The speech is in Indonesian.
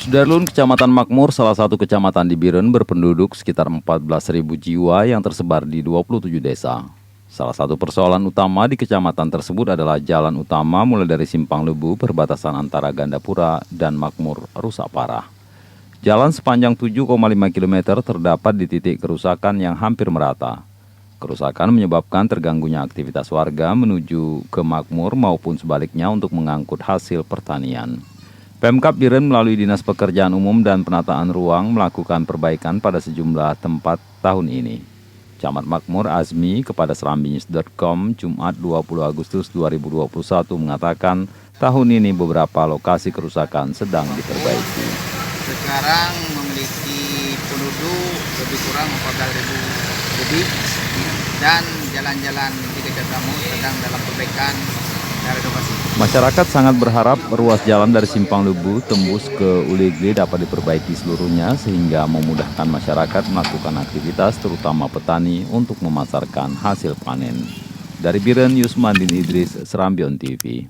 Sudarlun, Kecamatan Makmur, salah satu kecamatan di Biren berpenduduk sekitar 14.000 jiwa yang tersebar di 27 desa. Salah satu persoalan utama di kecamatan tersebut adalah jalan utama mulai dari Simpang Lebu, perbatasan antara Gandapura dan Makmur, rusak parah. Jalan sepanjang 7,5 km terdapat di titik kerusakan yang hampir merata. Kerusakan menyebabkan terganggunya aktivitas warga menuju ke Makmur maupun sebaliknya untuk mengangkut hasil pertanian. Pemkab Biren melalui Dinas Pekerjaan Umum dan Penataan Ruang melakukan perbaikan pada sejumlah tempat tahun ini. Camat Makmur Azmi kepada serambinews.com Jumat 20 Agustus 2021 mengatakan tahun ini beberapa lokasi kerusakan sedang diperbaiki. Sekarang memiliki penduduk lebih kurang 14.000 lebih dan jalan-jalan di Kecamatan sedang dalam perbaikan dan renovasi. Masyarakat sangat berharap ruas jalan dari Simpang Lebu tembus ke Ulegli dapat diperbaiki seluruhnya sehingga memudahkan masyarakat melakukan aktivitas terutama petani untuk memasarkan hasil panen. Dari Biren, Yusmandin Idris, Serambion TV.